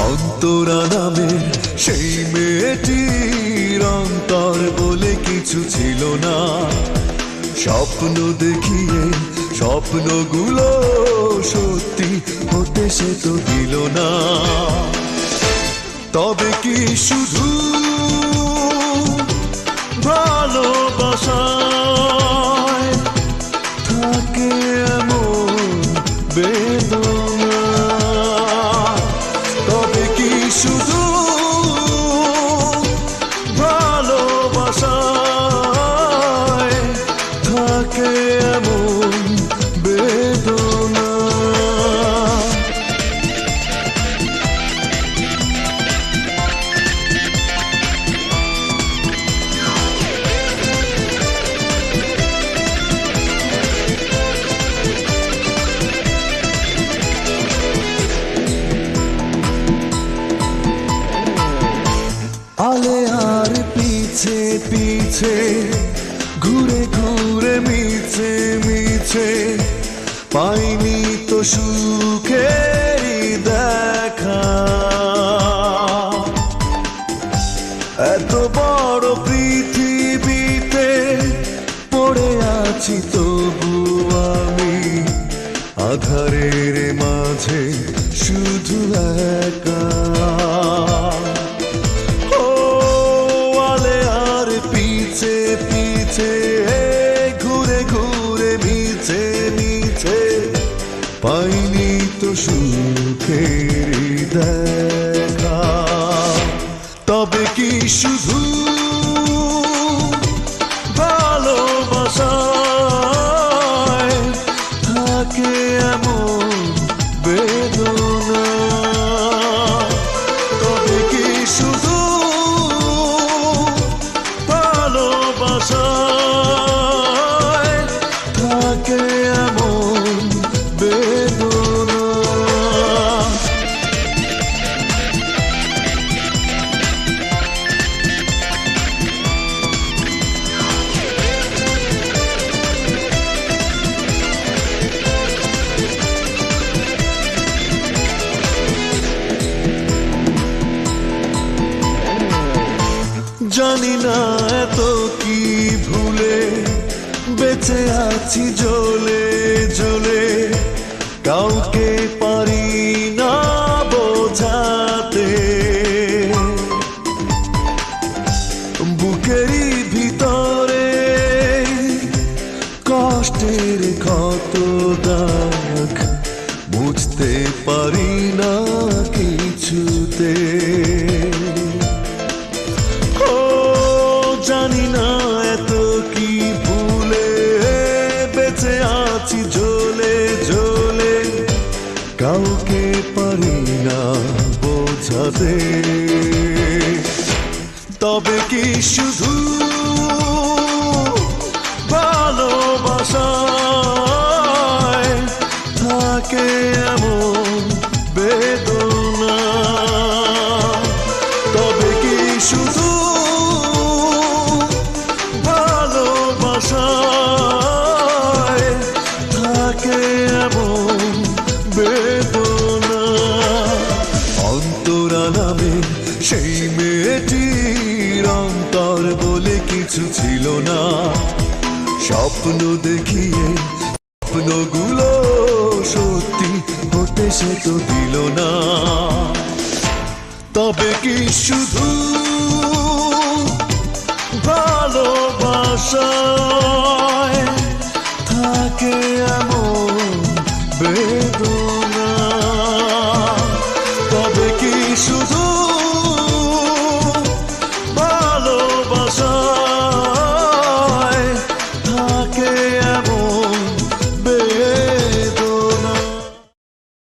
অন্তরা নামে সেই মেয়েটির অন্তর বলে কিছু ছিল না। স্বপ্ন দেখিয়ে স্বপ্নগুলো সত্যি হতে সে তো দিল না। তবে কি শুধু ভালোবাসায় থাকে এমন বেদনা? তবে কি শুধু ভালোবাসায় থাকে এমন বেদনা? আলে আর পিছে পিছে ঘুরে ঘুরে মিছে মিছে পাইনি তো সুখেরই দেখা। এত বড় পৃথিবীতে পড়ে আছি তবু আমি আধারের মাঝে শুধু একা। ঘুরে ঘুরে মিছে মিছে পাইনি তো সুখের দেখা। তবে কি শুধু ভালোবাসায় থাকে এমন বেদনা? তবে কি শুধু ভালোবাসায় থাকে এমন বেদনা? জানি না এত কি ভুলে বেঁচে আছি জ্বলে জ্বলে, কাউকে পারি না বোঝাতে। বুকেরই ভিতরে কষ্টের ক্ষত দাগ বুঝতে পারি না কিছুতে। জানি না এত কি ভুলে বেঁচে আছি জ্বলে জ্বলে, কাউকে পারি না বোঝাতে। তবে কি শুধু ভালোবাসায় থাকে এমন বেদনা? তবে কি শুধু ভালোবাসায় থাকে এমন বেদনা? অন্তরা নামে সেই মেয়েটির অন্তর বলে কিছু ছিল না। স্বপ্ন দেখিয়ে স্বপ্নগুলো সত্যি হতে সে তো দিল না। তবে কি শুধু ভালোবাসা